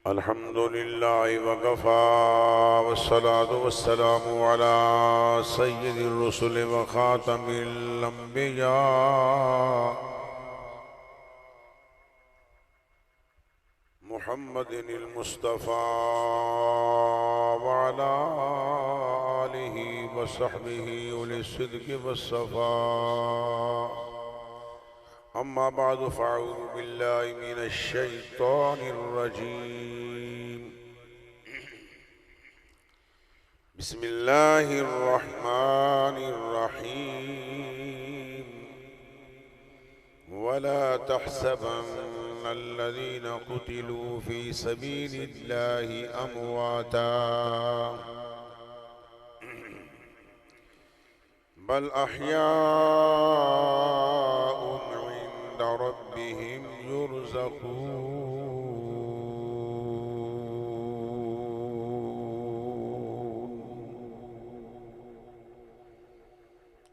अल्हम्दुलिल्लाहि वकफ़ा वस्सलातु वस्सलामु अला सय्यिदिर रुसुलि व ख़ातमिल अंबिया मुहम्मदिनिल मुस्तफ़ा व अला आलिहि व सहबिहि उलिस सिद्क़ि वस्सफ़ा। अम्मा बादु फ़अऊज़ु बिल्लाहि मिनश शैतानिर रजीम। बिस्मिल्लाहिर रहमानिर रहीम। वला तहसबन्नल्लज़ीना क़ुतिलू फ़ी सबीलिल्लाहि अमवाता बल अहयाउन इंद रब्बिहिम युरज़क़ून।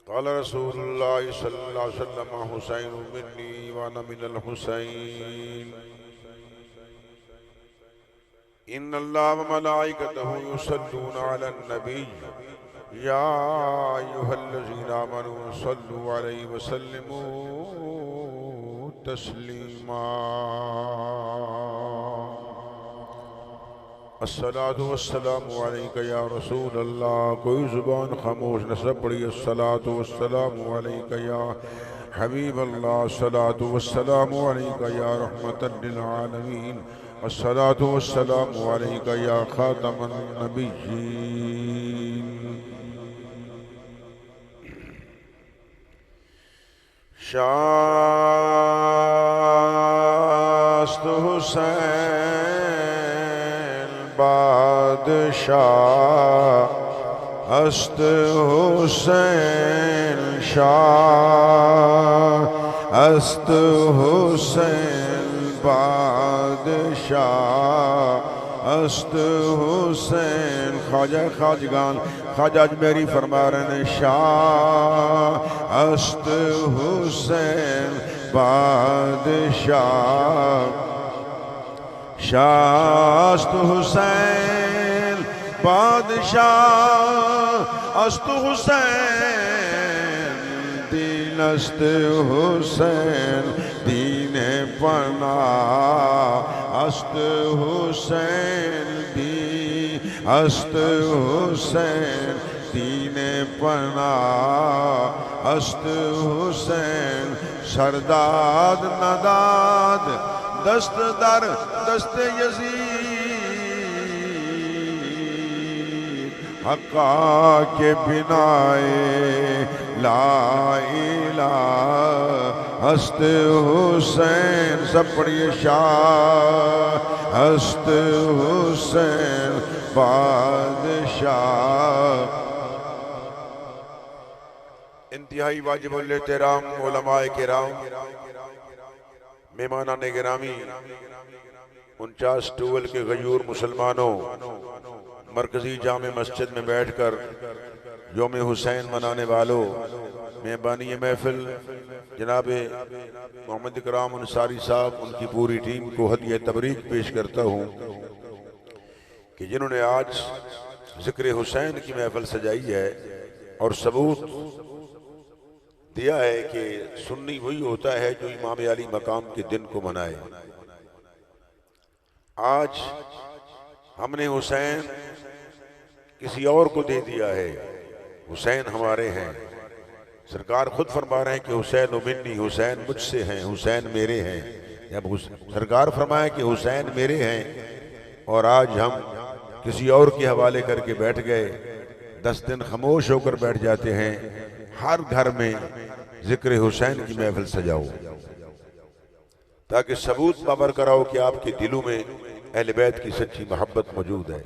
क़ाल रसूलुल्लाहि सल्लल्लाहु अलैहि वसल्लम हुसैनु मिन्नी व अना मिनल हुसैन। इन्नल्लाह व मलाइकतहु युसल्लूना अलन नबी या अय्युहल्लज़ीना आमनू सल्लु अलैहि व सल्लिमू तस्लीमा। अस्सलातु वस्सलामु अलैका या रसूल अल्लाह। कोई जुबान खामोश न सब पड़ी। अस्सलातु वस्सलामु अलैका या हबीब अल्लाह। अस्सलातु वस्सलामु अलैका या रहमतल लिल आलमीन। अस्सलातु वस्सलामु अलैका या खातमन नबिय्यीन। शास्त हुसैन बादशाह अस्त हुसैन शाह अस्त हुसैन बादशाह अस्त हुसैन। ख्वाजा खाजगान ख्वाजा अजमेरी फरमा रहे हैं शाह अस्त हुसैन बादशाह शाह अस्त हुसैन बादशाह अस्त हुसैन दीन अस्त हुसैन दीन पना अस्त हुसैन दी अस्त हुसैन दीन पना अस्त हुसैन सरदाद नदाद दस्त दर दस्त यजीद हक्का के बिनाए ला इलाहा हस्त हुसैन। सब पढ़िए शाह हस्त हुसैन बादशाह। इंतहाई वाजिबुल एहतराम उलमाए किराम, मेहमानाने गिरामी, 49 टूवल के गयूर मुसलमानों, मरकजी जामे मस्जिद में बैठकर यौम हुसैन मनाने वालों, मेहबानी महफिल जनाब मोहम्मद इकराम अंसारी साहब, उनकी पूरी टीम को हदिया तबरीक पेश करता हूँ कि जिन्होंने आज जिक्र हुसैन की महफिल सजाई है और सबूत दिया है कि सुन्नी वही होता है जो इमाम अली मकाम के दिन को मनाए। आज हमने हुसैन किसी और को दे दिया है, हुसैन हमारे हैं। सरकार खुद फरमा रहे हैं कि हुसैन मिन्नी, हुसैन मुझसे हैं, हुसैन मेरे हैं। जब सरकार फरमाए कि हुसैन मेरे हैं और आज हम किसी और के हवाले करके बैठ गए, 10 दिन खामोश होकर बैठ जाते हैं। हर घर में जिक्र हुसैन की महफिल सजाओ ताकि सबूत बाबर कराओ कि आपके दिलों में अहले बैत की सच्ची मोहब्बत मौजूद है।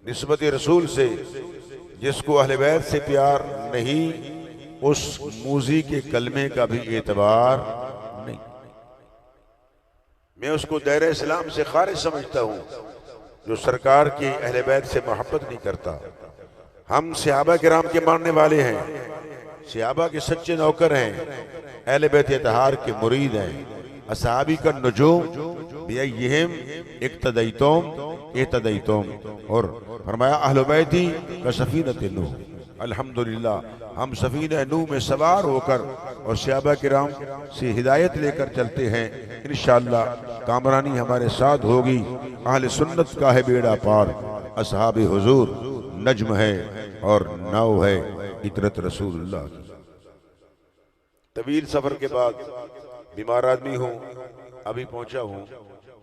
निस्बत रसूल से जिसको अहले बैत से प्यार नहीं, उस मूजी के कलमे का भी एतबार नहीं। मैं उसको दायरे इस्लाम से खारिज समझता हूँ जो सरकार की अहले बैत से मोहब्बत नहीं करता। हम सहाबा किराम के मानने वाले हैं, सहाबा के सच्चे नौकर हैं, अहले बैत इत्तहार के मुरीद हैं। असहाबी का नुजूम बिअय्यिहिम इक्तदैतुम, और फरमाया अहले बैती का सफीनत नूह। अल्हम्दुलिल्लाह, हम सफीना नूह में सवार होकर और सहाबा किराम से हिदायत लेकर चलते हैं। इंशाअल्लाह कामरानी हमारे साथ होगी। अहले सुन्नत का है बेड़ा पार, असहाबे हुजूर नज्म है और नाव है इतरत रसूलुल्लाह की। तवील सफर के बाद बीमार आदमी हूँ, अभी पहुंचा हूँ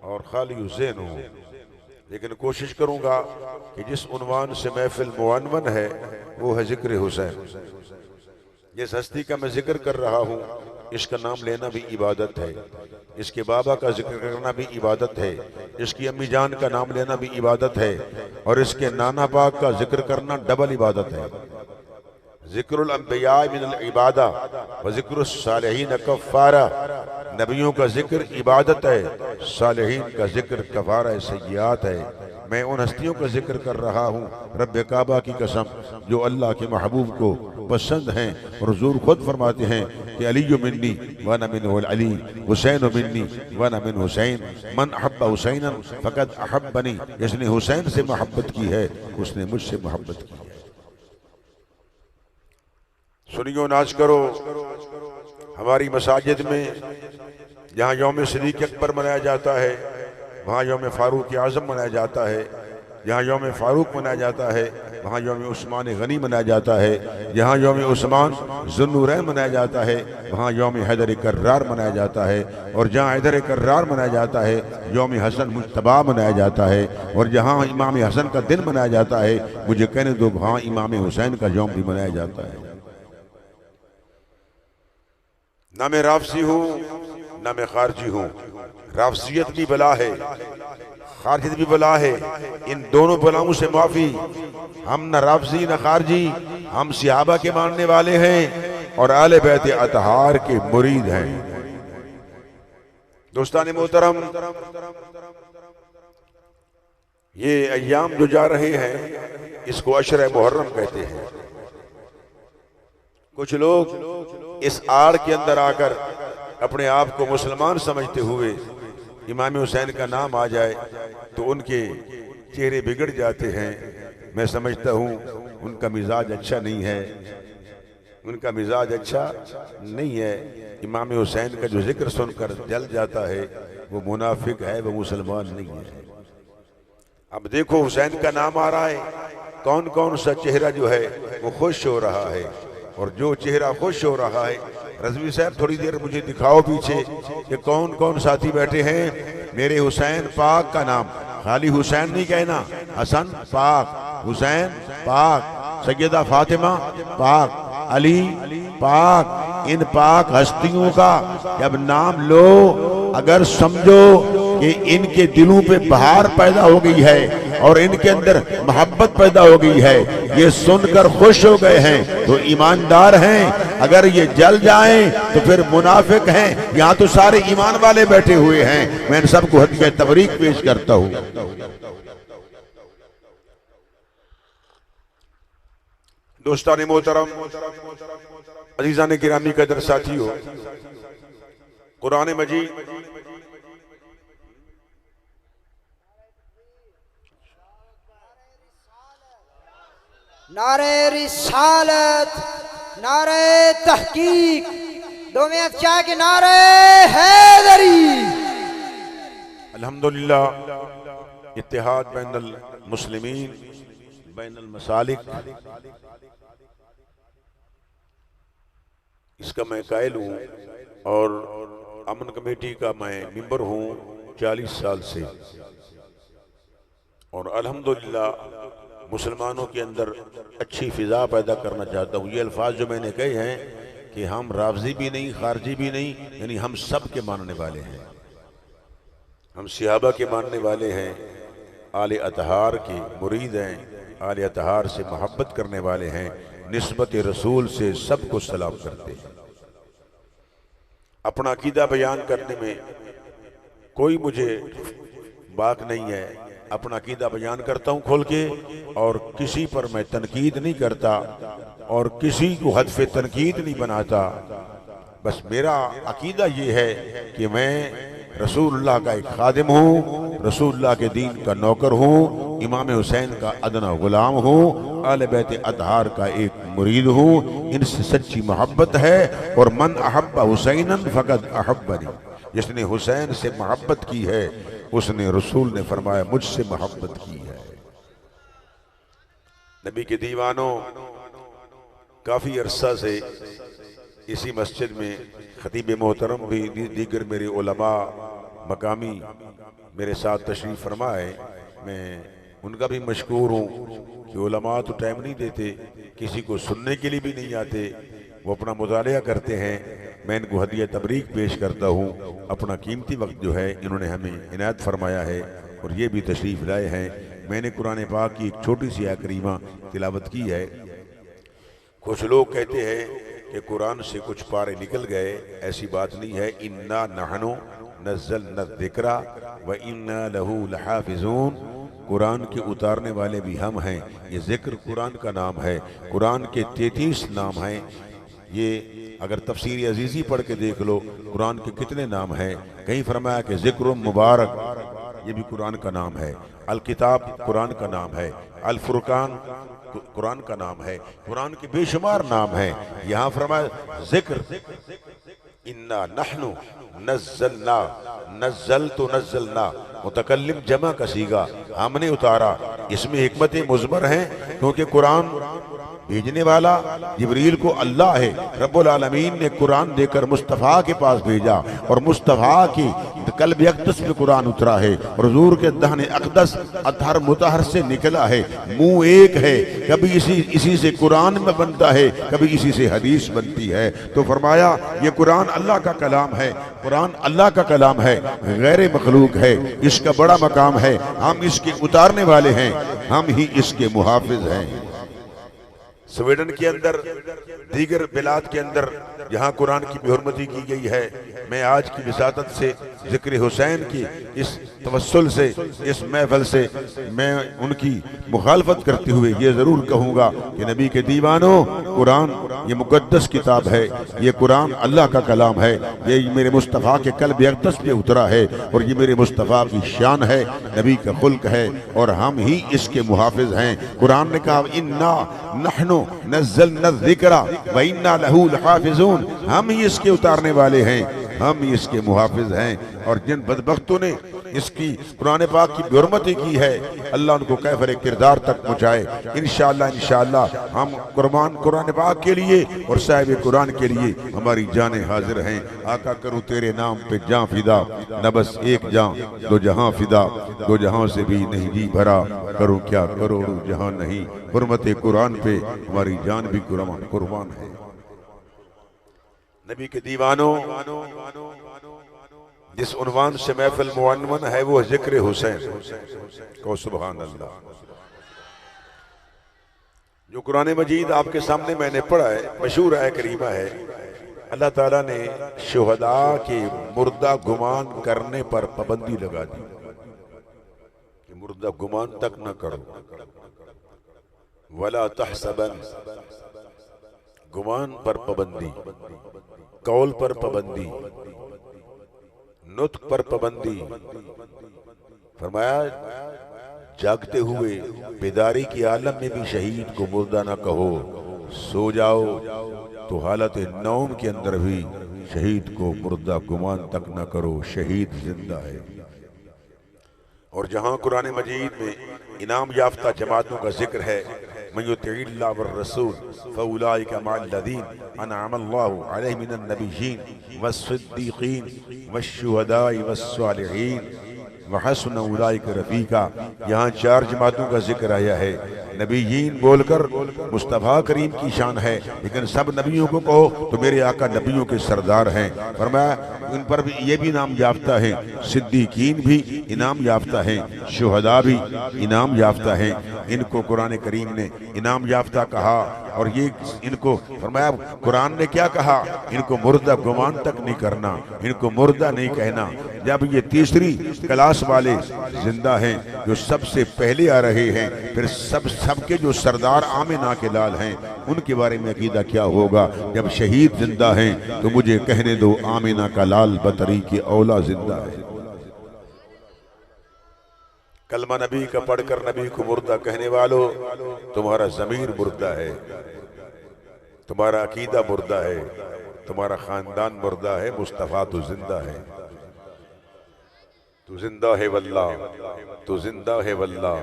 और खाली हुसैन हूँ, लेकिन कोशिश करूंगा कि जिस उन्वान से महफिल मुअन्वन है वो है जिक्र हुसैन। जिस हस्ती का मैं जिक्र कर रहा हूँ इसका नाम लेना भी इबादत है, इसके बाबा का जिक्र करना भी इबादत है, इसकी अम्मी जान का नाम लेना भी इबादत है, और इसके नाना पाक का जिक्र करना डबल इबादत है। जिक्रुल अंबिया मिनल इबादा व जिक्रुस सालिहीन कफ़ारा। नबियों का जिक्र इबादत है, सालिहीन का जिक्र कफ़ारा सय्यात है। मैं उन हस्तियों का जिक्र कर रहा हूँ, रब्बे काबा की कसम, जो अल्लाह के महबूब को पसंद हैं। और हुज़ूर खुद फरमाते हैं कि अली मिन्नी व अना मिन्हुल अली, हुसैन मिन्नी व अना मिन हुसैन, मन अहब्बा हुसैनन फ़क़द अहब्बनी। जिसने हुसैन से मोहब्बत की है उसने मुझसे मोहब्बत की है। सुनियो नाच करो। हमारी मसाजिद में जहाँ यौम सिद्दीक़ अकबर मनाया जाता है, वहाँ यौम फारूक आज़म मनाया जाता है। जहाँ यौम फारूक मनाया जाता है वहाँ यौम उस्मान गनी मनाया जाता है। जहाँ यौम उस्मान ज़ुन्नूरैन मनाया जाता है वहाँ यौम हैदर कर्रार मनाया जाता है। और जहाँ हैदर कर्रार मनाया जाता है यौम हसन मुज्तबा मनाया जाता है। और जहाँ इमाम हसन का दिन मनाया जाता है, मुझे कहने दो, वहाँ इमाम हुसैन का यौम भी मनाया जाता है। ना मैं राफसी हूँ ना मैं खारजी हूँ। राफसियत भी बला है, खारजियत भी बला है। इन दोनों बलाओं से माफी। हम न राफसी न खारजी, हम सहाबा के मानने वाले हैं और आले बैत अतहार के मुरीद हैं। दोस्तान मोहतरम, ये अय्याम जो जा रहे हैं इसको अशर मुहर्रम कहते हैं। कुछ लोग इस आड़ के अंदर आकर अपने आप को मुसलमान समझते हुए इमाम हुसैन का नाम आ जाए तो उनके चेहरे बिगड़ जाते हैं। मैं समझता हूँ उनका मिजाज अच्छा नहीं है, उनका मिजाज अच्छा नहीं है। इमाम हुसैन का जो जिक्र सुनकर जल जाता है वो मुनाफिक है, वो मुसलमान नहीं है। अब देखो हुसैन का नाम आ रहा है, कौन कौन सा चेहरा जो है वो खुश हो रहा है। और जो चेहरा खुश हो रहा है, रज़वी साहब थोड़ी देर मुझे दिखाओ पीछे कि कौन कौन साथी बैठे हैं। मेरे हुसैन पाक का नाम, खाली हुसैन नहीं कहना, हसन पाक, हुसैन पाक, सैयदा फातिमा पाक, अली पाक। इन पाक हस्तियों का जब नाम लो, अगर समझो कि इनके दिलों पे बहार पैदा हो गई है और इनके अंदर मोहब्बत पैदा हो गई है, ये सुनकर खुश हो गए हैं तो ईमानदार हैं। अगर ये जल जाएं तो फिर मुनाफिक हैं। यहाँ तो सारे ईमान वाले बैठे हुए हैं। मैं इन सबको हदिया तबरीक पेश करता हूँ। दोस्तान मोहतरम, अजीजान किरामी कदर साथियों, कुरान मजीद नारे रिसालत, नारे तहकीक, दो में क्या के नारे हैदरी। अल्हम्दुलिल्लाह, इत्तेहाद बैनल मुस्लिमीन बैनल मसालिक, इसका मैं कायल हूँ और अमन कमेटी का मैं मेंबर हूँ 40 साल से। और अल्हम्दुलिल्लाह मुसलमानों के अंदर अच्छी फिजा पैदा करना चाहता हूँ। ये अल्फाज जो मैंने कहे हैं कि हम राफजी भी नहीं, खारजी भी नहीं, यानी हम सब के मानने वाले हैं। हम सहाबा के मानने वाले हैं, आले अतहार के मुरीद हैं, आले अतहार से मोहब्बत करने वाले हैं, निस्बत रसूल से सबको सलाम करते हैं। अपना अकीदा बयान करने में कोई मुझे बात नहीं है। अपना अकीदा बयान करता हूँ खोल के, और किसी पर मैं तनकीद नहीं करता और किसी को हदफ तनकीद नहीं बनाता। बस मेरा अकीदा ये है कि मैं रसूलुल्लाह का एक खादिम हूँ, रसूलुल्लाह के दीन का नौकर हूँ, इमाम हुसैन का अदना गुलाम हूँ, आले बैत अतहार का एक मुरीद हूँ। इनसे सच्ची मोहब्बत है। और मन अहब्बा हुसैनन फकद अहब्बनी, जिसने हुसैन से मोहब्बत की है उसने, रसूल ने फरमाया, मुझसे मोहब्बत की है। नबी के दीवानों, काफी अरसा से इसी मस्जिद में खतीब मोहतरम भी दीगर मेरे उलमा मकामी मेरे साथ तशरीफ फरमाए। मैं उनका भी मशकूर हूँ कि उलमा तो टाइम नहीं देते, किसी को सुनने के लिए भी नहीं आते, वो अपना मुतालिया करते हैं। मैं इनको हदिया तबरीक पेश करता हूँ। अपना कीमती वक्त जो है इन्होंने हमें इनायत फरमाया है और ये भी तशरीफ लाए हैं। मैंने कुरान पाक की एक छोटी सी आयत करीमा तिलावत की है। कुछ लोग कहते हैं कि कुरान से कुछ पारे निकल गए, ऐसी बात नहीं है। इन्ना नहनु नज़्ज़लना ज़िक्रा व इन्ना लहू लहाफ़िज़ून, कुरान के उतारने वाले भी हम हैं। ये जिक्र कुरान का नाम है। कुरान के 33 नाम हैं। ये अगर तफसीर अजीज़ी पढ़ के देख लो, कुरान के कितने नाम हैं। कहीं फरमाया कि ज़िक्र मुबारक, ये भी कुरान का नाम है। अल किताब कुरान का नाम है। अल फुरकान कुरान का नाम है। कुरान के बेशुमार नाम हैं। यहाँ फरमाया जिक्र, इन्ना नहनु नज़्ज़लना, नज़्ज़ल तो नज़्ज़लना, मुतकल्लिम जमा का सीगा, हमने उतारा। इसमें हिकमत मुज़मर है, क्योंकि कुरान भेजने वाला जिब्रील को अल्लाह है। रब्बुल आलमीन ने कुरान देकर मुस्तफ़ा के पास भेजा और मुस्तफ़ा की कल्ब अक़दस में कुरान उतरा है। और हुज़ूर के दहन अक़दस अतहर मुतहर से निकला है। मुंह एक है, कभी इसी से कुरान में बनता है, कभी इसी से हदीस बनती है। तो फरमाया ये कुरान अल्लाह का कलाम है। कुरान अल्लाह का कलाम है, गैर मखलूक है। इसका बड़ा मकाम है। हम इसके उतारने वाले हैं, हम ही इसके मुहाफिज हैं। स्वीडन के अंदर, दीगर बिलाद के अंदर जहाँ कुरान की बेहुरमती की गई है, मैं आज की विसातत से, जिक्र हुसैन की इस तवस्सुल से, इस महफिल से मैं उनकी मुखालफत करते हुए ये ज़रूर कहूँगा कि नबी के दीवानों, कुरान ये मुक़द्दस किताब है। ये कुरान अल्लाह का कलाम है। ये मेरे मुस्तफ़ा के कल्ब अक़दस पे उतरा है और ये मेरे मुस्तफ़ा की शान है, नबी का खुल्क है और हम ही इसके मुहाफिज हैं। कुरान ने कहा इन्ना नहनु नज़्ज़लना ज़िक्रा व इन्ना लहू लहाफ़िज़ून, हम ही इसके उतारने वाले हैं, हम ही इसके मुहाफिज हैं। और जिन बदबख्तों ने इसकी कुरान पाक की बेहुरमती की है, अल्लाह उनको कैफर किरदार तक पहुँचाए। इंशाअल्लाह हम कुरान पाक के लिए और साहिब कुरान के लिए हमारी जानें हाजिर हैं। आका करूँ तेरे नाम पे जान फिदा, न बस एक जान दो जहां फिदा, दो जहां से भी नहीं जी भरा, करूँ क्या करोड़ों जहां नहीं। हुर्मत कुरान पे हमारी जान भी कुर्बान है। नबी के दीवानों, जिस उन्वान से महफिल मुअन्वन है वो जिक्र हुसैन को, सुभान अल्लाह। जो कुरान मजीद आपके सामने मैंने पढ़ा है, मशहूर है, करीमा है। अल्लाह ताला ने शुहदा के मुर्दा गुमान करने पर पाबंदी लगा दी कि मुर्दा गुमान तक न करो। वला तहसबन, गुमान पर पाबंदी, कौल पर पाबंदी, नुत्क पर पाबंदी। फरमाया जागते हुए बेदारी की आलम में भी शहीद को मुर्दा ना कहो। सो जाओ तो हालत नौम के अंदर भी शहीद को मुर्दा गुमान तक ना करो, शहीद जिंदा है। और जहां कुरान मजीद में इनाम याफ्ता जमातों का जिक्र है, मन युतिइल्लाह वर रसूल फउलाइका मअल्लज़ीन अनअमल्लाहु अलैहिम मिनन नबिय्यीन वस्सिद्दीक़ीन वश्शुहदाई वस्सालिहीन वहसुन उलाइका रफ़ीका। यहाँ 4 जमातों का जिक्र आया है। नबीयीन बोलकर मुस्तफ़ा करीम की शान है, लेकिन सब नबियों को कहो तो मेरे आका नबियों के सरदार हैं। फरमाया उन पर भी ये भी इनाम याफ्ता है, सिद्दीकीन भी इनाम याफ्ता है, शुहदा भी इनाम याफ्ता है। इनको कुरान करीम ने इनाम याफ्ता कहा और ये इनको फरमाया, कुरान ने क्या कहा, इनको मुर्दा गुमान तक नहीं करना, इनको मुर्दा नहीं कहना। जब ये तीसरी क्लास वाले जिंदा हैं जो सबसे पहले आ रहे हैं, फिर सबके जो सरदार आमिना के लाल हैं उनके बारे में अकीदा क्या होगा। जब शहीद जिंदा हैं तो मुझे कहने दो आमिना का लाल बतरी की औला जिंदा है। कलमा नबी का पढ़कर नबी को मुर्दा कहने वालों, तुम्हारा जमीर मुर्दा है, तुम्हारा अकीदा मुर्दा है, तुम्हारा खानदान मुर्दा है, मुस्तफा तो जिंदा है। तू जिंदा है वल्लाह, तू जिंदा है वल्लाह,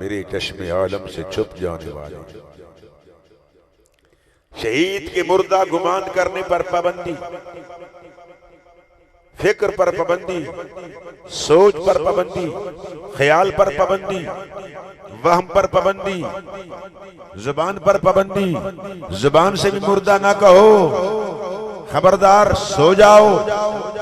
मेरे चश्मे आलम से छुप जाने वाले। शहीद के मुर्दा गुमान करने पर पाबंदी, फिक्र पर पाबंदी, सोच पर पाबंदी, ख्याल पर पाबंदी, वहम पर पाबंदी, जुबान पर पाबंदी। जुबान से भी मुर्दा ना कहो, खबरदार सो जाओ।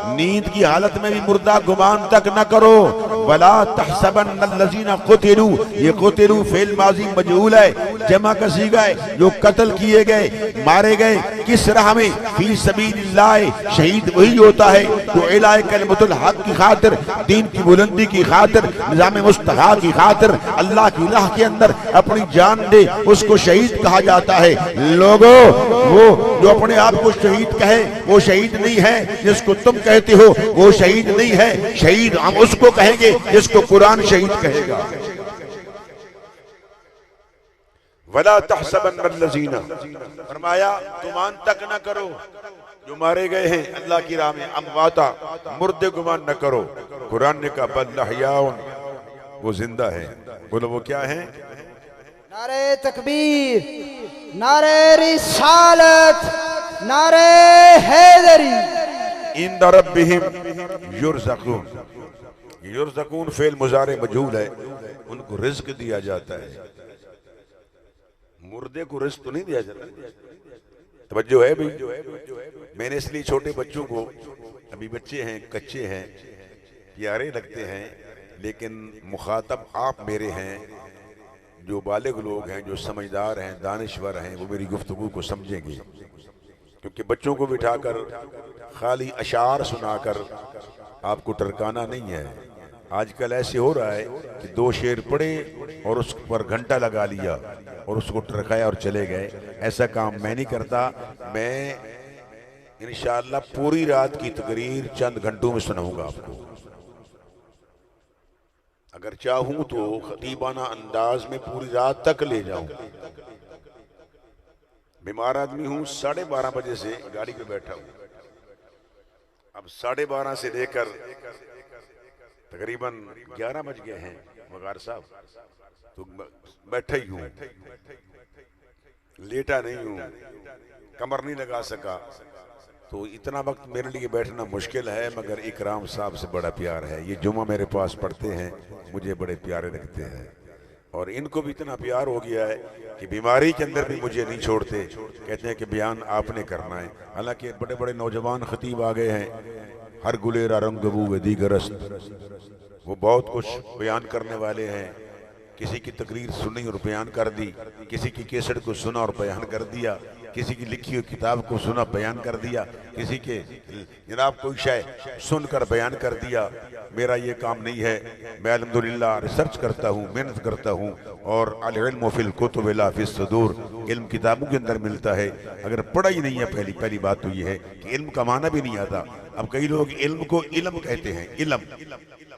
नींद की हालत में भी मुर्दा गुमान तक न करो। वला तहसबन्नल्लज़ीना क़ुतिलू, ये क़ुतिलू फेल माजी मजहूल है, जमा का सीगा है। जो कत्ल किए गए, मारे गए किस राह में, फी सबीलिल्लाह। शहीद वही होता है जो इलाए कलमतुल हक की खातिर, दीन की बुलंदी की खातिर, निज़ाम मुस्तफ़ा की खातिर अल्लाह की राह के अंदर अपनी जान दे, उसको शहीद कहा जाता है। लोगों, वो जो अपने आप को शहीद कहे वो शहीद नहीं है, जिसको तुम कहते हो वो शहीद नहीं है। शहीद हम उसको कहेंगे जिसको कुरान शहीद कहेगा। वला तहसबन्नल्लज़ीना, फरमाया गुमान तक न करो जो मारे गए हैं अल्लाह की राह में, अमवाता, मुर्दे गुमान न करो। कुरान ने कहा बल अहयाउन, वो जिंदा है। बोलो वो क्या है? नारे तकबीर, नारे रिसालत, नारे हैदरी। इंद रब्बिहिम युरज़क़ून, युरज़क़ून फेल मुज़ारे मजहूल है, उनको रिज़्क दिया जाता है। मुर्दे को रिज़्क तो नहीं दिया जाता। तवज्जो है भाई। मैंने इसलिए छोटे बच्चों को, अभी बच्चे हैं, कच्चे हैं, प्यारे लगते हैं, लेकिन मुखातब आप मेरे हैं, जो बालिग लोग हैं, जो समझदार हैं, दानिश्वर हैं, वो मेरी गुफ्तगू को समझेंगे। क्योंकि बच्चों को बिठाकर खाली अशार सुनाकर आपको टरकाना नहीं है। आजकल ऐसे हो रहा है कि दो शेर पढ़े और उस पर घंटा लगा लिया और उसको टरकाया और चले गए। ऐसा काम मैं नहीं करता। मैं इंशाअल्लाह पूरी रात की तकरीर चंद घंटों में सुनाऊंगा आपको। अगर चाहूं तो खतीबाना अंदाज में पूरी रात तक ले जाऊं। बीमार आदमी हूं, 12:30 बजे से गाड़ी पे बैठा हूं। अब 12:30 से लेकर तकरीबन 11 बज गए हैं वगार साहब, तो बैठा ही हूं, लेटा नहीं हूं, कमर नहीं लगा सका। तो इतना वक्त मेरे लिए बैठना मुश्किल है, मगर इकराम साहब से बड़ा प्यार है। ये जुमा मेरे पास पढ़ते हैं, मुझे बड़े प्यारे लगते हैं और इनको भी इतना प्यार हो गया है कि बीमारी के अंदर भी मुझे नहीं छोड़ते। कहते हैं कि बयान आपने करना है। हालांकि बड़े बड़े नौजवान खतीब आ गए हैं, हर गुलेरा रंगबू व दीगरस्त, वो बहुत कुछ बयान करने वाले हैं। किसी की तकरीर सुनी और बयान कर दी, किसी की केसट को सुना और बयान कर दिया, किसी की लिखी हुई किताब को सुना बयान कर दिया, किसी के जनाब कोई शय सुनकर बयान कर दिया। मेरा ये काम नहीं है। मैं अल्हम्दुलिल्लाह रिसर्च करता हूँ, मेहनत करता हूँ और अल इल्मु फिल कुतुब ला फिस सुदूर, इल्म किताबों के अंदर मिलता है। अगर पढ़ा ही नहीं है, पहली बात तो ये है कि इल्म का माना भी नहीं आता। अब कई लोग इल्म को इल्म कहते हैं। इल्म,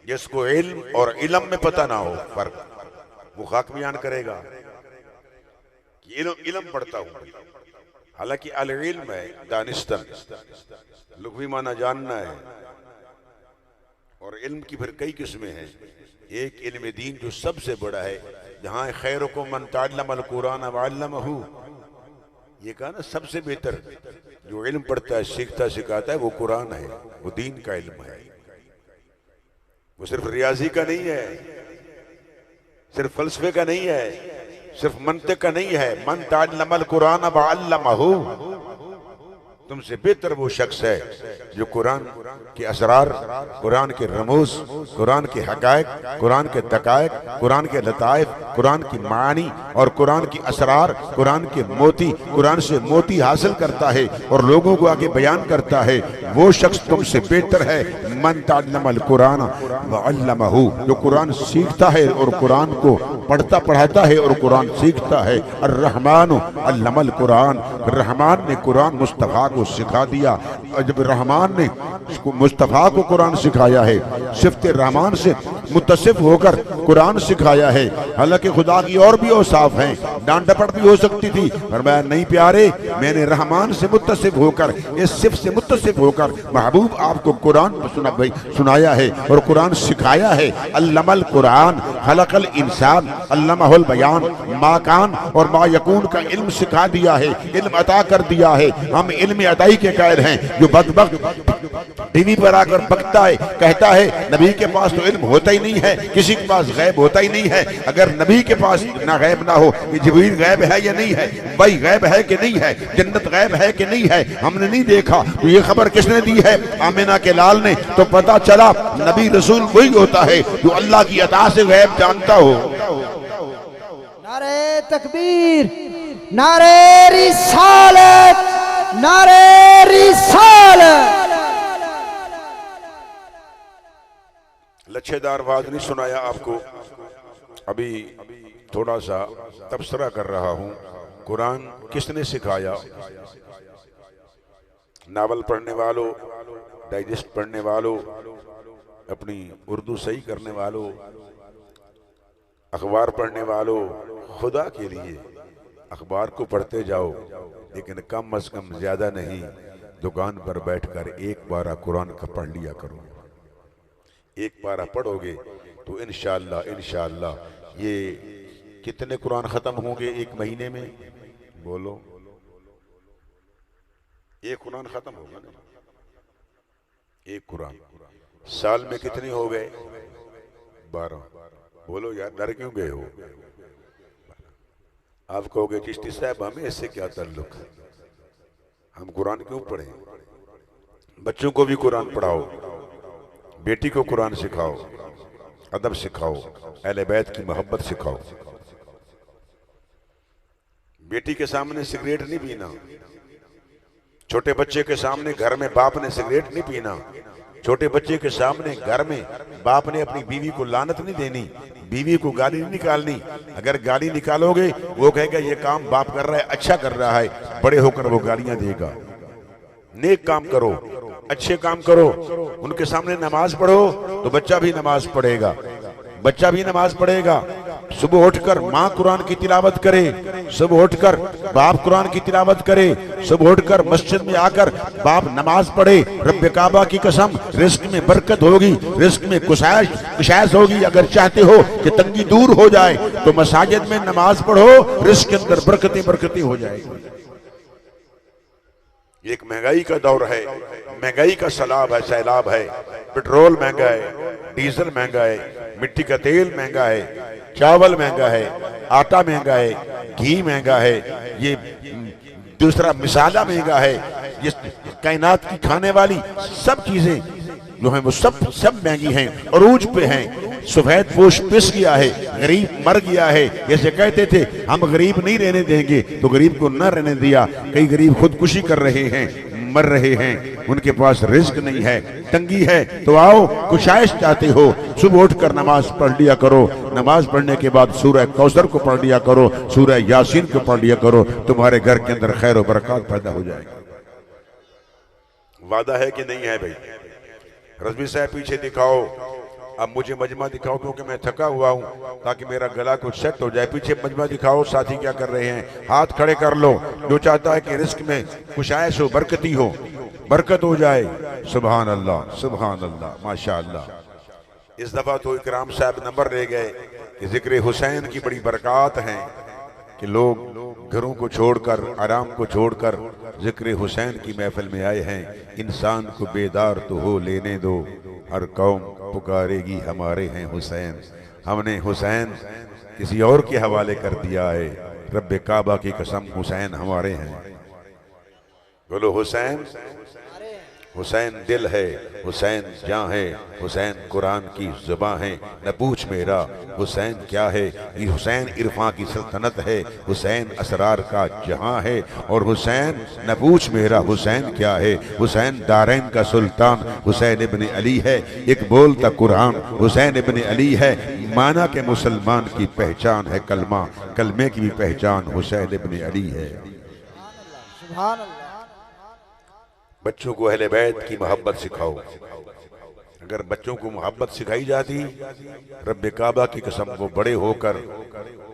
जिसको इल्म और इल्म में पता ना हो फर्क, वो खाक बयान करेगा कि इल्म पढ़ता हूँ। हालांकि अल इल्म है दानिस्तन, लुग़वी माना जानना है। और इल्म की फिर कई किस्में हैं। एक इल्म दीन जो सबसे बड़ा है, जहाँ खैरुकुम मन तअल्लमल कुरान व अल्लमहू, ये कहा ना सबसे बेहतर जो इल्म पढ़ता है, सीखता सिखाता है, वो कुरान है, वो दीन का इल्म है। वो सिर्फ रियाजी का नहीं है, सिर्फ फलसफे का नहीं है, सिर्फ मंतिक का नहीं है। मन तअल्लमल कुरान व अल्लमहू, तुमसे बेहतर वो शख्स है जो कुरान के असरार, कुरान के रमूज, कुरान के हकायक, कुरान के दकायक, कुरान के लताइफ, कुरान की मानी और कुरान की असरार, कुरान के मोती, कुरान से मोती हासिल करता है और लोगों को आगे बयान करता है। वो शख्स तुमसे बेहतर है मन तअल्लमल कुरान व अल्लमहु, जो कुरान सीखता है और कुरान को पढ़ता पढ़ाता है और कुरान सीखता है। अर्रहमान अल्लमल कुरान, रहमान ने कुरान मुस्तफ़ा को सिखा दिया। और जब रहमान ने मुस्तफ़ा को कुरान सिखाया है, सिफ़ते रहमान से मुत्तसिफ होकर कुरान सिखाया है। हालांकि खुदा की और भी औसाफ हैं, डांट डपट भी हो सकती थी, पर मैं नहीं प्यारे, मैंने रहमान से मुत्तसिफ होकर, इस सिफ से मुत्तसिफ होकर महबूब आपको कुरान सुनाया है और कुरान सिखाया है। अल्लमल कुरान खलकल इंसान अल्लमहुल बयान, माकान और मा यकून का इल्म सिखा दिया है, इल्म अता कर दिया है। हम इल्म अताई के कायल हैं। जो बदबख्त टीवी पर आकर बकता है, कहता है नबी के पास तो इल्म होता ही नहीं है, किसी के पास गैब होता ही नहीं है। अगर नबी के पास ना गैब ना हो, कि जिब्रील गैब है या नहीं है, वही गैब है कि नहीं है, जन्नत गैब है कि नहीं है, हमने नहीं देखा, तो ये खबर किसने दी है? आमिना के लाल ने। तो पता चला नबी रसूल वही होता है जो अल्लाह की अता से गैब जानता हो। नारे तकबीर, नारे रिसालत, नारे रिसालत। लच्छेदार वाज नहीं सुनाया आपको, अभी थोड़ा सा तबसरा कर रहा हूं। कुरान किसने सिखाया? नावल पढ़ने वालों, डाइजेस्ट पढ़ने वालों, अपनी उर्दू सही करने वालों, अखबार पढ़ने वालों, खुदा के लिए अखबार को पढ़ते जाओ, लेकिन कम अज कम ज्यादा नहीं, दुकान पर बैठकर एक पारा कुरान का पढ़ लिया करो। एक पारा पढ़ोगे तो इंशाअल्लाह ये कितने कुरान खत्म होंगे एक महीने में? बोलो, एक कुरान खत्म होगा ना? एक कुरान साल में कितने हो गए? 12। बोलो यार, डर क्यों गए हो? आप कहोगे चिश्ती साहब हमें इससे क्या ताल्लुक, हम कुरान क्यों पढ़ें? बच्चों को भी कुरान पढ़ाओ, बेटी को कुरान सिखाओ, अदब सिखाओ, अहले बैत की मोहब्बत सिखाओ। बेटी के सामने सिगरेट नहीं पीना, छोटे बच्चे के सामने घर में बाप ने सिगरेट नहीं पीना, छोटे बच्चे के सामने घर में बाप ने अपनी बीवी को लानत नहीं देनी, बीवी को गाली नहीं निकालनी। अगर गाली निकालोगे वो कहेगा ये काम बाप कर रहा है, अच्छा कर रहा है, बड़े होकर वो गालियां देगा। नेक काम करो, अच्छे काम करो, उनके सामने नमाज पढ़ो तो बच्चा भी नमाज पढ़ेगा, बच्चा भी नमाज पढ़ेगा। सुबह उठकर माँ कुरान की तिलावत करे, सुबह उठकर बाप कुरान की तिलावत करे, सुबह उठकर मस्जिद में आकर बाप नमाज पढ़े। रब्बे काबा की कसम, रिस्क में बरकत होगी, रिस्क में कुशाइश होगी। अगर चाहते हो कि तंगी दूर हो जाए तो मसाजिद में नमाज पढ़ो, रिस्क के अंदर बरकतें हो जाएगी। एक महंगाई का दौर है, महंगाई का सैलाब है। पेट्रोल महंगा है, डीजल महंगा है, मिट्टी का तेल महंगा है, चावल महंगा है, आटा महंगा है, घी महंगा है, ये दूसरा मिसाला महंगा है। ये कायनात की खाने वाली सब चीजें जो हैं वो सब महंगी हैं, अरूज पे हैं। सफेद पोश पिस गया है, गरीब मर गया है। जैसे कहते थे हम गरीब नहीं रहने देंगे, तो गरीब को न रहने दिया। कई गरीब खुदकुशी कर रहे हैं, मर रहे हैं, उनके पास रिस्क नहीं है, तंगी है। तो आओ, कुशाइश चाहते हो, सुबह उठकर नमाज पढ़ लिया करो, नमाज पढ़ने के बाद सूरह कौसर को पढ़ लिया करो, सूरह यासीन को पढ़ लिया करो, तुम्हारे घर के अंदर खैर और बरकत पैदा हो जाएगी। वादा है कि नहीं है भाई? रज़वी साहब पीछे दिखाओ, अब मुझे मजमा दिखाओ क्योंकि मैं थका हुआ हूं, ताकि मेरा गला कुछ सेट हो जाए। पीछे मजमा दिखाओ, साथी क्या कर रहे हैं? हाथ खड़े कर लो। जो चाहता है कि रिस्क में कुशाइश हो, बरकती हो, बरकत हो जाए। सुभान अल्लाह, सुभान अल्लाह, माशाअल्लाह। इस दफा तो इकराम साहब नंबर ले गए कि जिक्र हुसैन की बड़ी बरकत है कि लोग घरों को छोड़कर, आराम को छोड़कर जिक्र हुसैन की महफिल में आए हैं। इंसान को बेदार तो हो लेने दो, हर कौम पुकारेगी हमारे हैं हुसैन। हमने हुसैन किसी और के हवाले कर दिया है, रब्बे काबा की कसम हुसैन हमारे हैं। बोलो हुसैन। हुसैन दिल है, हुसैन जान है, हुसैन कुरान की जुबान है। न पूछ मेरा हुसैन क्या है, ये हुसैन इरफान की सल्तनत है, हुसैन असरार का जहां है। और हुसैन न पूछ मेरा हुसैन क्या है, हुसैन दारैन का सुल्तान हुसैन इब्न अली है। एक बोलता कुरान हुसैन इब्न अली है। माना के मुसलमान की पहचान है कलमा, कलमे की भी पहचान हुसैन इब्न अली है। सुभान अल्लाह। बच्चों को अहले बैत की मोहब्बत सिखाओ। अगर बच्चों को मोहब्बत सिखाई जाती, रब्बे काबा की कसम, वो बड़े होकर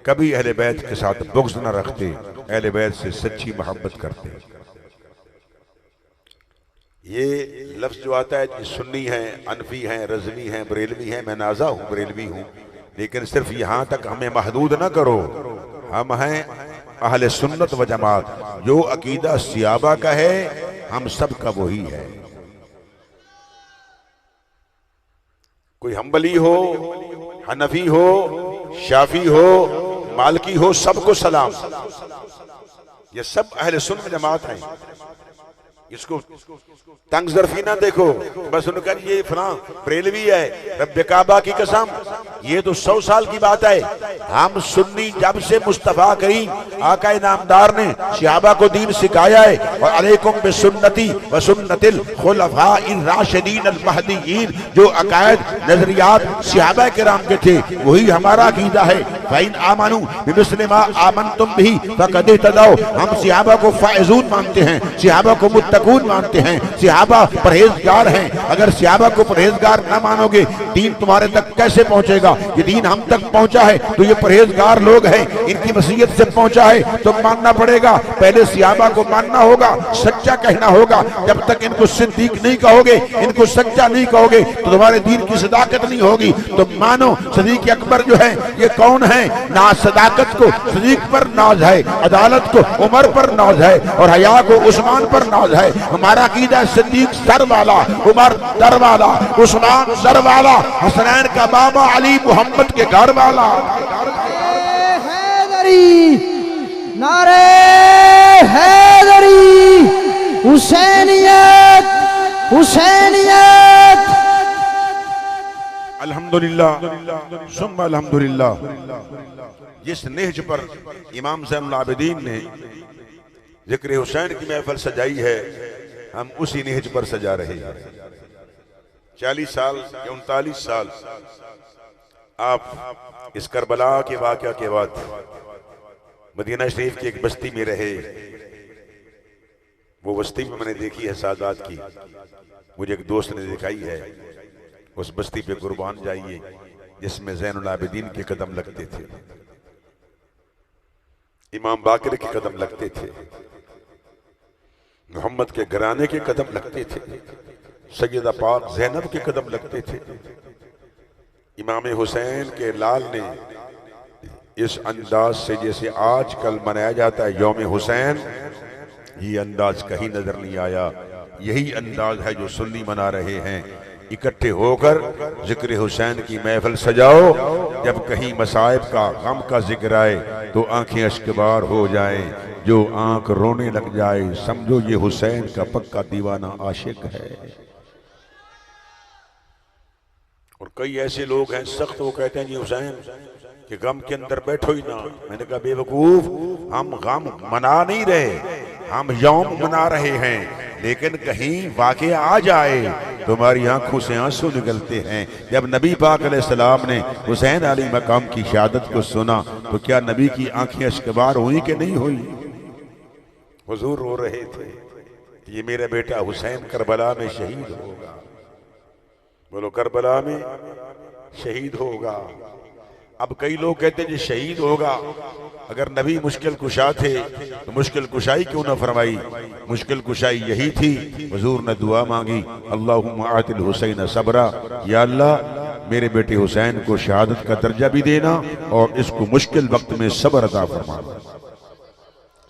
कभी अहले बैत के साथ बुग़्ज़ न रखते, अहले बैत से सच्ची मोहब्बत करते। ये लफ्ज जो आता है कि सुन्नी हैं, अनफी हैं, रज़वी हैं, बरेलवी हैं, मैं नाजा हूँ, बरेलवी हूँ, लेकिन सिर्फ यहां तक हमें महदूद ना करो। हम हैं अहले सुन्नत व जमात। जो अकीदा सियाबा का है हम सब का वही है। कोई हम्बली हो, हनफी हो, शाफी हो, मालकी हो, सबको सलाम। ये सब अहले सुन्नत जमात हैं। इसको तंग ज़रफ़ी ना देखो, बस उन्होंने कहा ये फलां बरेलवी है, रब्बे काबा की कसम, ये तो 100 साल की बात है। हम सुन्नी जब से मुस्तफा करीम आका नामदार ने सहाबा को दीन सिखाया है, और अलैकुम बिसुन्नती व सुन्नतिल खुलफाइर राशिदीन अल महदीयीन, जो अकायद नजरियात सहाबा किराम के थे वही हमारा अकीदा है। फ़इन आमनू बिमिस्लि मा आमनतुम बिही फ़क़द इहतदौ। हम सहाबा को फाइजून मानते हैं, सहाबा को मुत्तकून मानते हैं, सहाबा परहेजगार हैं। अगर सहाबा को परहेजगार न मानोगे, दीन तुम्हारे तक कैसे पहुंचेगा? ये दीन हम तक पहुंचा है तो ये परहेजगार लोग हैं, इनकी वसीयत से पहुंचा है तो मानना पड़ेगा। पहले सहाबा को मानना होगा, सच्चा कहना होगा। जब तक इनको सिद्दीक नहीं कहोगे, इनको सच्चा नहीं कहोगे, तो तुम्हारे दीन की सदाकत नहीं होगी। तो मानो सिद्दीक अकबर जो है ये कौन है? ना सदाकत को सिद्दीक पर नाज है, अदालत को उमर पर नाज है, और हया को उस्मान पर नाज है। हमारा अकीदा सिद्दीक सर वाला, उमर दर वाला, उस्मान सर वाला, हसनैन का बाबा अली मोहम्मद के घर वाला। हैदरी, नारे हैदरी, हुसैनियत, हुसैनियत। अल्हम्दुलिल्लाह सुम्मा अल्हम्दुलिल्लाह। जिस नेहज पर इमाम ज़ैनुल आबिदीन ने जिक्र हुसैन की महफिल सजाई है, हम उसी नेहज पर सजा रहे हैं। 40 साल या 39 साल आप इस करबला के वाक़या के बाद मदीना शरीफ की एक बस्ती में रहे। वो बस्ती में मैंने देखी है सादात की, मुझे एक दोस्त ने दिखाई है। उस बस्ती पे कुर्बान जाइए जिसमें ज़ैनुल आबिदीन के कदम लगते थे, इमाम बाकिर के कदम लगते थे, मोहम्मद के घराने के कदम लगते थे, सैयदा पाक ज़ैनब के कदम लगते थे। इमाम हुसैन के लाल ने इस अंदाज से, जैसे आजकल मनाया जाता है यौम हुसैन, ये अंदाज कहीं नजर नहीं आया। यही अंदाज है जो सुन्नी मना रहे हैं। इकट्ठे होकर जिक्र हुसैन की महफिल सजाओ। जब कहीं मसाइब का, गम का जिक्र आए तो आंखें अश्कबार हो जाएं। जो आंख रोने लग जाए समझो ये हुसैन का पक्का दीवाना आशिक है। और कई ऐसे लोग हैं सख्त, वो कहते हैं जी हुसैन कि गम के अंदर बैठो ही ना। मैंने कहा बेवकूफ, हम गम मना नहीं रहे, हम यौम मना रहे हैं। लेकिन कहीं वाक़या आ जाए तुम्हारी आंखों से आंसू निकलते हैं। जब नबी पाक अलैहिस्सलाम ने हुसैन अली मकाम की शहादत को सुना तो क्या नबी की आंखें अश्कबार हुई कि नहीं हुई? हुजूर रो रहे थे, ये मेरा बेटा हुसैन करबला में शहीद होगा। बोलो करबला में शहीद होगा। अब कई लोग कहते हैं जी शहीद होगा। अगर नबी मुश्किल कुशा थे तो मुश्किल कुशाई क्यों ना फरमाई? मुश्किल कुशाई यही थी, हुजूर ने दुआ मांगी, अल्लाहुम्मा आतिल हुसैन सबरा, या अल्लाह मेरे बेटे हुसैन को शहादत का दर्जा भी देना और इसको मुश्किल वक्त में सब्र अता फरमा।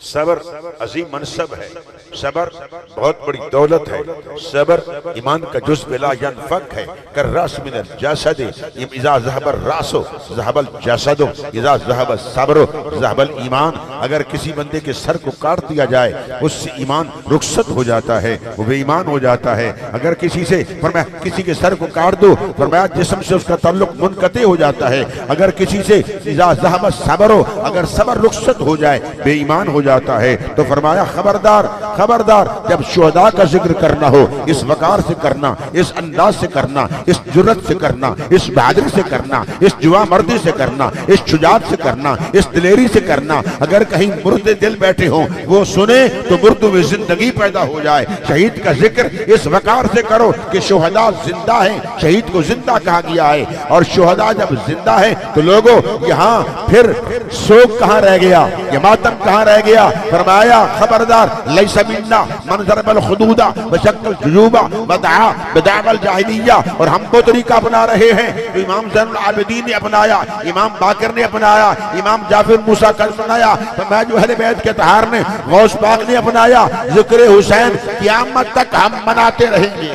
सबर अजीम मनसब है, सबर बहुत बड़ी दौलत है, सबर ईमान का जुज़ बिला यनफक है। कर रास मिनल जसद इज़ा ज़हबर रासो ज़हबल जसदो इज़ा ज़हबर सब्रो ज़हबल ईमान। अगर किसी बंदे के सर को काट दिया जाए उससे ईमान रुखसत हो जाता है, वो बेईमान हो जाता है। अगर किसी से फरमाया किसी के सर को काट दो, फरमाया जिस्म से उसका ताल्लुक मुनक़ते हो जाता है। अगर किसी से इज़ा ज़हबर सब्रो, अगर सबर रुखसत हो जाए बेईमान हो जाता है। तो फरमाया खबरदार खबरदार, जब शुहदा का जिक्र करना हो इस वकार से करना, इस अंदाज से करना, इस जुर्रत से करना, इस बहादुरी से करना, इस जुआ मर्दी से करना, इस शुजात से करना, इस दिलेरी से करना। अगर कहीं मुर्दे दिल बैठे हों वो सुने तो मुर्दों में जिंदगी पैदा हो जाए। शहीद का जिक्र इस वकार से करो कि शुहदा जिंदा है, शहीद को जिंदा कहा गया है। और शुहदा जब जिंदा है तो लोगों यहाँ फिर शोक कहाँ रह गया, ये मातम कहाँ रह गया। फरमाया खबरदार लैसा मिन्ना मन ज़रबल खुदूदा वशक्कल जुजूबा बदआ बदाअल जाहिलिया। और हम वो तरीका अपना रहे हैं तो इमाम ज़ैनुल आबिदीन ने अपनाया, इमाम बाकर ने अपनाया, इमाम जाफिर मूसा का अपनाया, फरमाया जो अहले बैत के तहार ने गौस पाक ने अपनाया। जिक्र हुसैन क़यामत तक हम मनाते रहेंगे।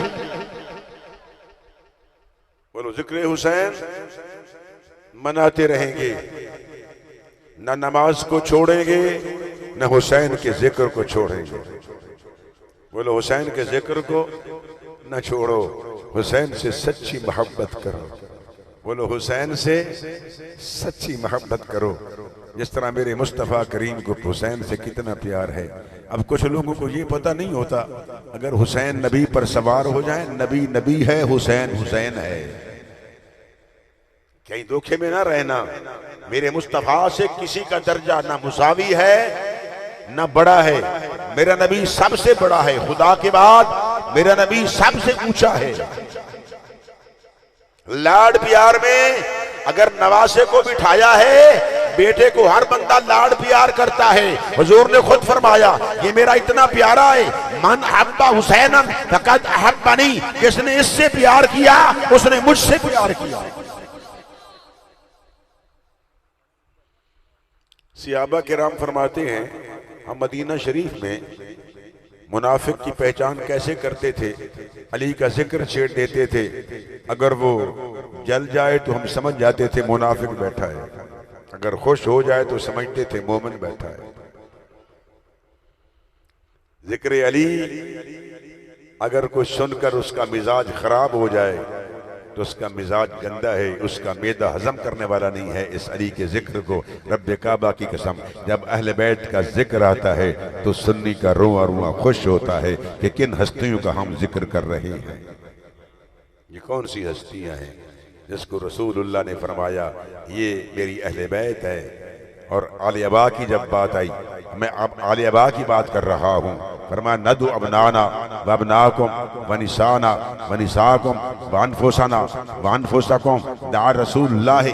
बोलो जिक्र हुसैन मनाते रहेंगे, न नमाज को छोड़ेंगे न हुसैन के जिक्र को छोड़ेंगे। बोलो हुसैन के जिक्र को न छोड़ो, हुसैन से सच्ची मोहब्बत करो। बोलो हुसैन से सच्ची मोहब्बत करो, जिस तरह मेरे मुस्तफ़ा करीम को हुसैन से कितना प्यार है। अब कुछ लोगों को ये पता नहीं होता, अगर हुसैन नबी पर सवार हो जाए, नबी नबी है, हुसैन हुसैन है। कहीं धोखे में ना रहना। मेरे मुस्तफ़ा से किसी का दर्जा ना मुसावी है ना बड़ा है। मेरा नबी सबसे बड़ा है, खुदा के बाद मेरा नबी सबसे ऊंचा है। लाड प्यार में अगर नवासे को बिठाया है, बेटे को हर बंदा लाड प्यार करता है। हुजूर ने खुद फरमाया ये मेरा इतना प्यारा है, मन अहब्बा हुसैनन फक़द अहब्बनी, जिसने इससे प्यार किया उसने मुझसे प्यार किया। सिहाबा किराम फरमाते हैं हम मदीना शरीफ में मुनाफिक की पहचान कैसे करते थे। अली का जिक्र छेड़ देते थे, अगर वो जल जाए तो हम समझ जाते थे मुनाफिक बैठा है, अगर खुश हो जाए तो समझते थे मोमिन बैठा है। जिक्र अली अगर कोई सुनकर उसका मिजाज खराब हो जाए तो उसका मिजाज गंदा है, उसका मैदा हजम करने वाला नहीं है। इस अली के जिक्र को रब्बे काबा की कसम, जब अहले बैत का जिक्र आता है तो सुन्नी का रुआ रुआ खुश होता है कि किन हस्तियों का हम जिक्र कर रहे हैं। ये कौन सी हस्तियां हैं जिसको रसूलुल्लाह ने फरमाया ये मेरी अहले बैत है। और आले अबा की जब बात आई, मैं अब आले अबा की बात कर रहा हूँ। फरमाया नदु अबनाना व अबनाकुम व निसाना व निसाकुम व अनफुसना व अनफुसकुम दा रसूलुल्लाह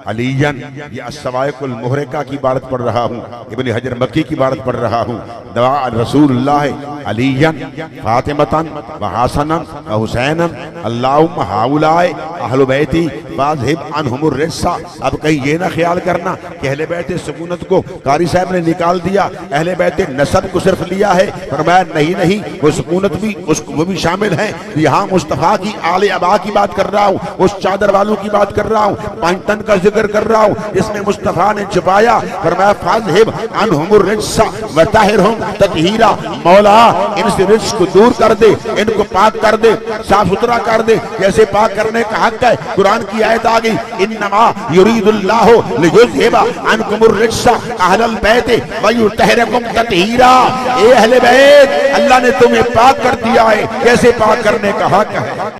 अलीयन। ये अस्सवाइकुल मुहरिका की इबारत पढ़ रहा हूँ, इब्न हजर मक्की की इबारत पढ़ रहा हूँ। दवा रसूलुल्लाह अलीयन फातिमतन व हसनन व हुसैनन अल्लाहुम्मा हाउलाए अहलु बैती वाज़हिब अनहुमुर रिस्सा। अब कहीं ये ना ख्याल करना कि अहले बैत सुकूनत को कारी साहब ने निकाल दिया, अहले बैत नसब को सिर्फ लिया है। फरमाया नहीं नहीं, वो सुकूनत भी वो भी शामिल है। यहाँ मुस्तफ़ा की आले अबा की बात कर रहा हूँ, उस चादर वालों की बात कर रहा हूँ, पांच तन का जिक्र कर रहा हूँ, इसमें मुस्तफ़ा ने छुपाया। फरमाया फाज़हिब अनहुमुर रिज्सा व ताहिरहुम तत्हीरा। मौला इनसे रिज्स को दूर कर दे, इनको पाक कर दे, साफ सुथरा कर दे, जैसे पाक करने का हक है। कुरान की आयत आ गई, इन्नमा युरीदुल्लाहु लियुज़हिबा अनकुमुर रिज्सा अहलल बैत व युतहिरकुम तत्हीरा। ए अहले बैत, अल्लाह ने तुम्हें पाक कर दिया है, कैसे पाक करने का हक है।